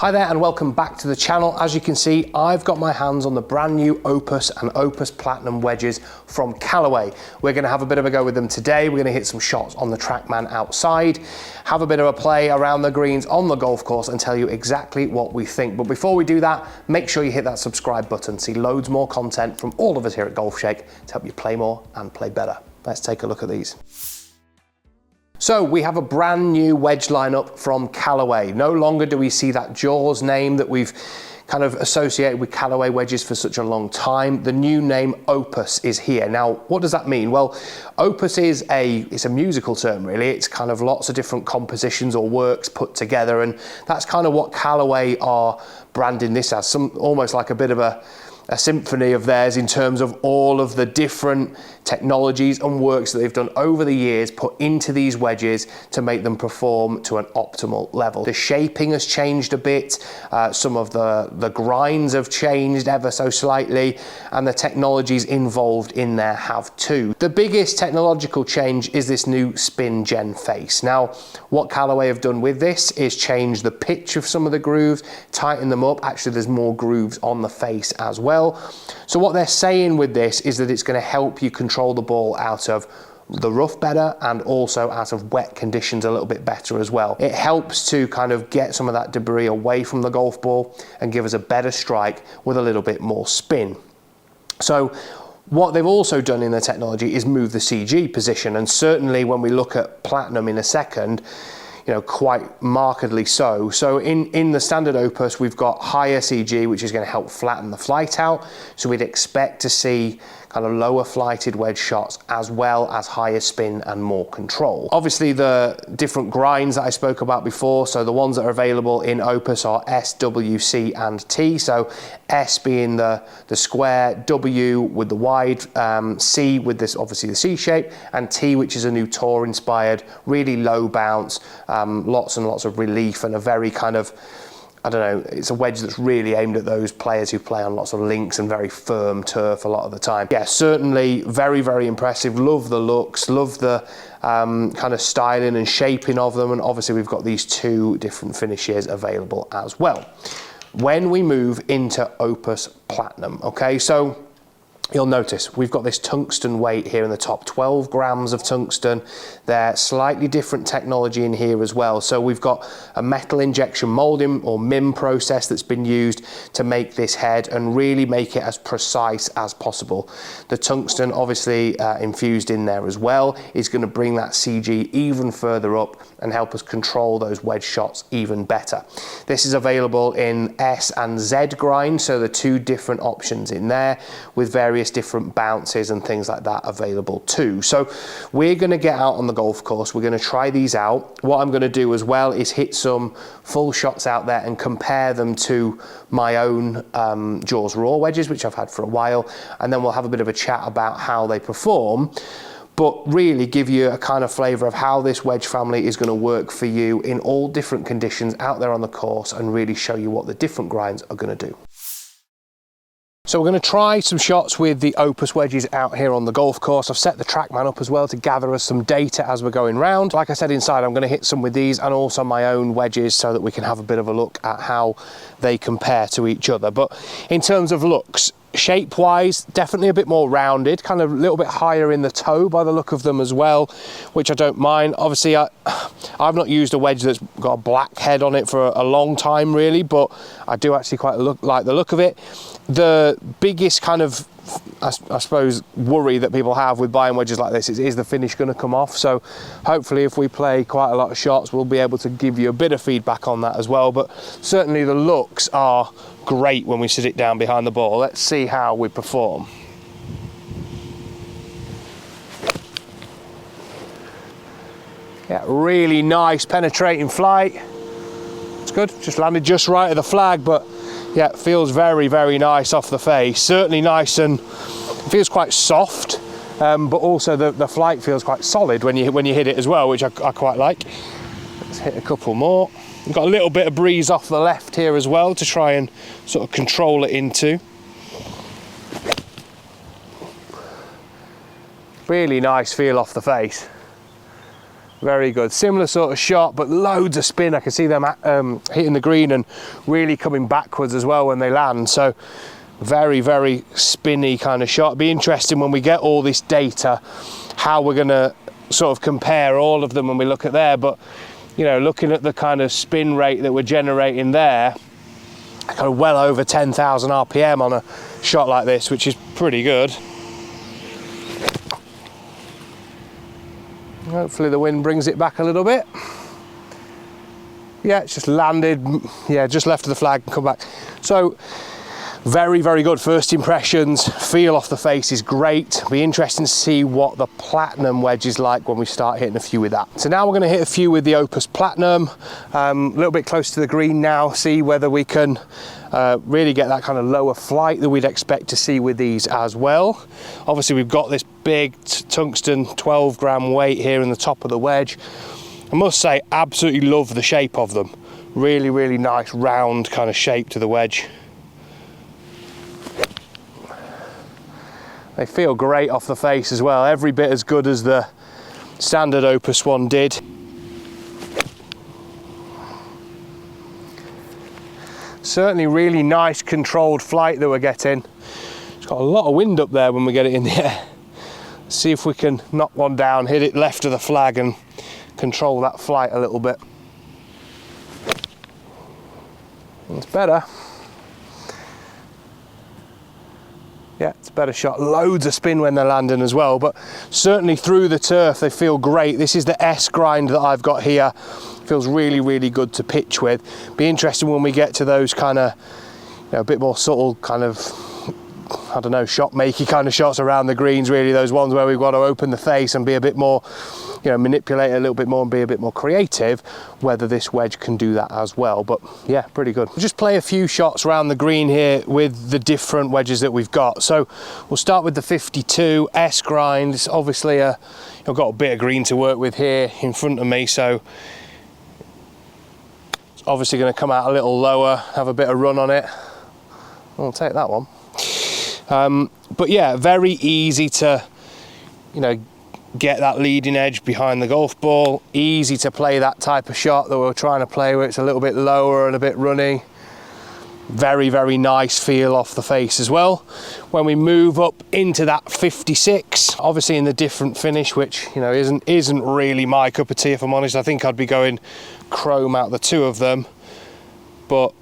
Hi there and welcome back to the channel. As you can see, I've got my hands on the brand new Opus and Opus Platinum wedges from Callaway. We're going to have a bit of a go with them today. We're going to hit some shots on the Trackman outside, have a bit of a play around the greens on the golf course and tell you exactly what we think. But before we do that, make sure you hit that subscribe button. See loads more content from all of us here at Golfshake to help you play more and play better. Let's take a look at these. So we have a brand new wedge lineup from Callaway. No longer do we see that Jaws name that we've kind of associated with Callaway wedges for such a long time. The new name Opus is here. Now, what does that mean? Well, Opus is it's a musical term really. It's kind of lots of different compositions or works put together, and that's kind of what Callaway are branding this as, almost like a bit of a symphony of theirs in terms of all of the different technologies and works that they've done over the years put into these wedges to make them perform to an optimal level. The shaping has changed a bit, some of the grinds have changed ever so slightly, and the technologies involved in there have too. The biggest technological change is this new spin gen face. Now, what Callaway have done with this is change the pitch of some of the grooves, tighten them up. Actually, there's more grooves on the face as well. So what they're saying with this is that it's going to help you control the ball out of the rough better and also out of wet conditions a little bit better as well. It helps to kind of get some of that debris away from the golf ball and give us a better strike with a little bit more spin. So what they've also done in the technology is move the CG position, and certainly when we look at Platinum in a second, you know, quite markedly so. So in the standard Opus, we've got higher CG, which is going to help flatten the flight out. So we'd expect to see kind of lower flighted wedge shots as well as higher spin and more control. Obviously the different grinds that I spoke about before, so the ones that are available in Opus are S, W, C and T. So S being the square, W with the wide, C with this obviously the C shape, and T which is a new tour inspired, really low bounce, lots and lots of relief and a very kind of, I don't know, it's a wedge that's really aimed at those players who play on lots of links and very firm turf a lot of the time. Yeah, certainly very, very impressive. Love the looks, love the kind of styling and shaping of them, and obviously we've got these two different finishes available as well. When we move into Opus Platinum, okay, so you'll notice we've got this tungsten weight here in the top, 12 grams of tungsten. They're slightly different technology in here as well. So we've got a metal injection moulding or MIM process that's been used to make this head and really make it as precise as possible. The tungsten obviously infused in there as well is going to bring that CG even further up and help us control those wedge shots even better. This is available in S and Z grind, so the two different options in there with various different bounces and things like that available too. So we're going to get out on the golf course, we're going to try these out. What I'm going to do as well is hit some full shots out there and compare them to my own Jaws Raw wedges, which I've had for a while, and then we'll have a bit of a chat about how they perform, but really give you a kind of flavour of how this wedge family is going to work for you in all different conditions out there on the course and really show you what the different grinds are going to do. So we're going to try some shots with the Opus wedges out here on the golf course. I've set the Trackman up as well to gather us some data as we're going round. Like I said, inside I'm going to hit some with these and also my own wedges so that we can have a bit of a look at how they compare to each other. But in terms of looks, shape wise, definitely a bit more rounded, kind of a little bit higher in the toe by the look of them as well, which I don't mind. Obviously I've not used a wedge that's got a black head on it for a long time really, but I do actually quite like the look of it. The biggest kind of, I suppose, worry that people have with buying wedges like this is the finish going to come off? So hopefully if we play quite a lot of shots, we'll be able to give you a bit of feedback on that as well. But certainly the looks are great when we sit it down behind the ball. Let's see how we perform. Yeah, really nice penetrating flight. It's good, just landed just right at the flag, but yeah, it feels very, very nice off the face. Certainly nice and it feels quite soft, but also the flight feels quite solid when you hit it as well, which I quite like. Let's hit a couple more. We've got a little bit of breeze off the left here as well to try and sort of control it into. Really nice feel off the face. Very good. Similar sort of shot, but loads of spin. I can see them hitting the green and really coming backwards as well when they land. So very, very spinny kind of shot. It'll be interesting when we get all this data, how we're going to sort of compare all of them when we look at there. But, you know, looking at the kind of spin rate that we're generating there, kind of well over 10,000 RPM on a shot like this, which is pretty good. Hopefully the wind brings it back a little bit. Yeah, it's just landed, yeah, just left of the flag and come back. So very, very good first impressions. Feel off the face is great. Be interesting to see what the Platinum wedge is like when we start hitting a few with that. So now we're going to hit a few with the Opus Platinum, a little bit close to the green now, see whether we can really get that kind of lower flight that we'd expect to see with these as well. Obviously we've got this big tungsten 12 gram weight here in the top of the wedge. I must say, absolutely love the shape of them. Really, really nice round kind of shape to the wedge. They feel great off the face as well, every bit as good as the standard Opus one did. Certainly really nice controlled flight that we're getting. It's got a lot of wind up there when we get it in the air. Let's see if we can knock one down, hit it left of the flag and control that flight a little bit. It's better. Yeah, it's a better shot. Loads of spin when they're landing as well, but certainly through the turf they feel great. This is the S grind that I've got here. Feels really, really good to pitch with. Be interesting when we get to those kind of, you know, a bit more subtle kind of, I don't know, shot makey kind of shots around the greens, really, those ones where we've got to open the face and be a bit more, you know, manipulate it a little bit more and be a bit more creative, whether this wedge can do that as well. But yeah, pretty good. We'll just play a few shots around the green here with the different wedges that we've got. So we'll start with the 52 S grind. It's obviously I've got a bit of green to work with here in front of me, so it's obviously going to come out a little lower, have a bit of run on it. I'll take that one. But yeah, very easy to, you know, get that leading edge behind the golf ball. Easy to play that type of shot that we're trying to play where it's a little bit lower and a bit runny. Very, very nice feel off the face as well. When we move up into that 56, obviously in the different finish, which, you know, isn't really my cup of tea, if I'm honest. I think I'd be going chrome out the two of them, but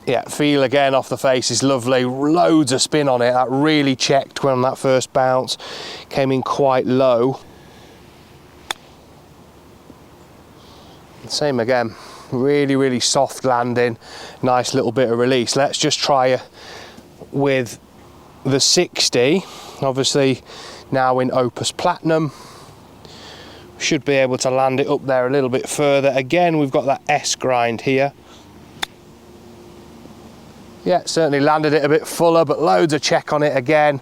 yeah, feel again off the face is lovely. Loads of spin on it. That really checked when that first bounce came in quite low. Same again. Really, really soft landing. Nice little bit of release. Let's just try with the 60. Obviously now in Opus Platinum. Should be able to land it up there a little bit further. Again, we've got that S grind here. Yeah, certainly landed it a bit fuller, but loads of check on it again.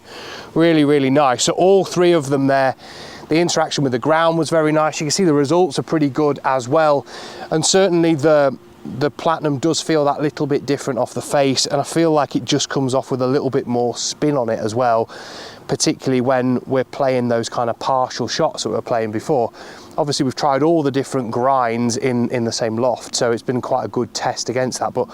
Really, really nice. So all three of them there, the interaction with the ground was very nice. You can see the results are pretty good as well. And certainly the Platinum does feel that little bit different off the face, and I feel like it just comes off with a little bit more spin on it as well, particularly when we're playing those kind of partial shots that we were playing before. Obviously we've tried all the different grinds in the same loft, so it's been quite a good test against that, but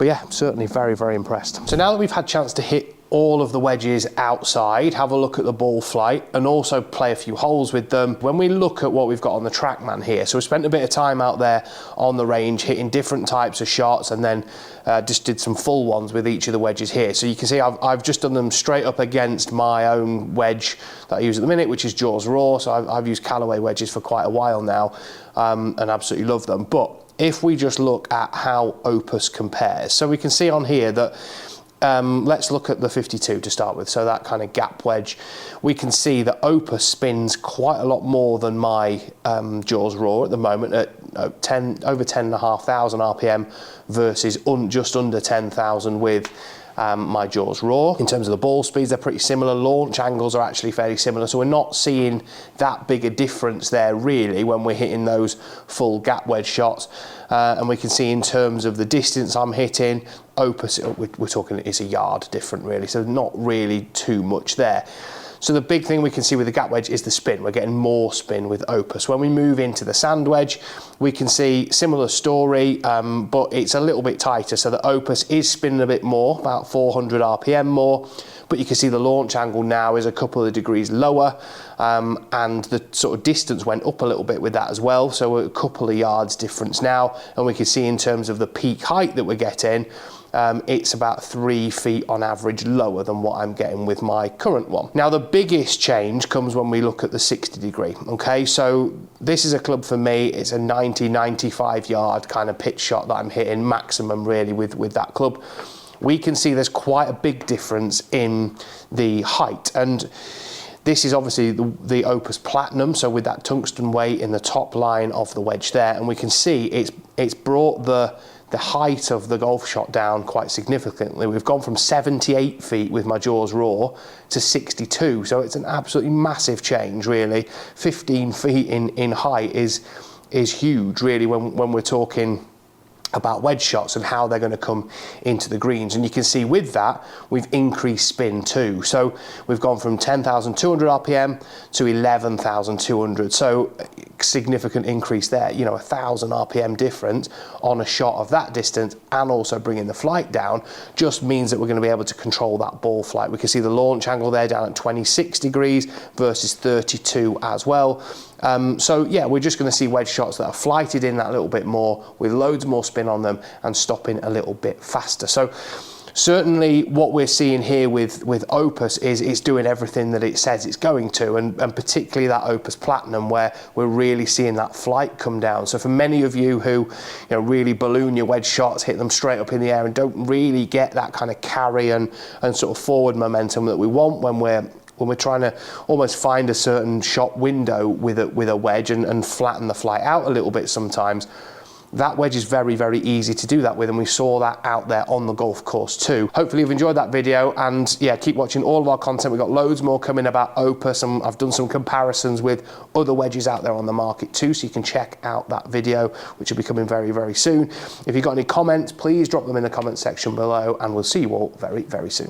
yeah, certainly very, very impressed. So now that we've had a chance to hit all of the wedges outside, have a look at the ball flight and also play a few holes with them. When we look at what we've got on the Trackman here, so we spent a bit of time out there on the range hitting different types of shots, and then just did some full ones with each of the wedges here. So you can see I've just done them straight up against my own wedge that I use at the minute, which is Jaws Raw. So I've used Callaway wedges for quite a while now, and absolutely love them. But if we just look at how Opus compares, so we can see on here that let's look at the 52 to start with. So that kind of gap wedge, we can see that Opus spins quite a lot more than my Jaws Raw at the moment at over 10,500 RPM versus just under 10,000 with my Jaws Raw. In terms of the ball speeds, they're pretty similar. Launch angles are actually fairly similar, so we're not seeing that big a difference there really when we're hitting those full gap wedge shots. And we can see in terms of the distance I'm hitting, Opus, we're talking it's a yard different really, so not really too much there. So the big thing we can see with the gap wedge is the spin. We're getting more spin with Opus. When we move into the sand wedge, we can see similar story, but it's a little bit tighter. So the Opus is spinning a bit more, about 400 RPM more, but you can see the launch angle now is a couple of degrees lower, and the sort of distance went up a little bit with that as well. So a couple of yards difference now, and we can see in terms of the peak height that we're getting, it's about 3 feet on average lower than what I'm getting with my current one. Now the biggest change comes when we look at the 60 degree, okay? So this is a club for me, it's a 90-95 yard kind of pitch shot that I'm hitting maximum really with that club. We can see there's quite a big difference in the height, and this is obviously the Opus Platinum, so with that tungsten weight in the top line of the wedge there, and we can see it's brought the height of the golf shot down quite significantly. We've gone from 78 feet with my Jaws raw to 62, so it's an absolutely massive change really. 15 feet in height is huge really when we're talking about wedge shots and how they're going to come into the greens. And you can see with that we've increased spin too, so we've gone from 10,200 RPM to 11,200, so significant increase there, you know, 1,000 RPM difference on a shot of that distance, and also bringing the flight down just means that we're going to be able to control that ball flight. We can see the launch angle there down at 26 degrees versus 32 as well. So yeah, we're just going to see wedge shots that are flighted in that little bit more with loads more spin on them and stopping a little bit faster. So certainly what we're seeing here with Opus is it's doing everything that it says it's going to, and particularly that Opus Platinum where we're really seeing that flight come down. So for many of you who really balloon your wedge shots, hit them straight up in the air and don't really get that kind of carry and sort of forward momentum that we want when we're trying to almost find a certain shot window with a wedge and flatten the flight out a little bit sometimes, that wedge is very, very easy to do that with, and we saw that out there on the golf course too. Hopefully you've enjoyed that video, and yeah, keep watching all of our content. We've got loads more coming about Opus, and I've done some comparisons with other wedges out there on the market too, so you can check out that video, which will be coming very, very soon. If you've got any comments, please drop them in the comment section below, and we'll see you all very, very soon.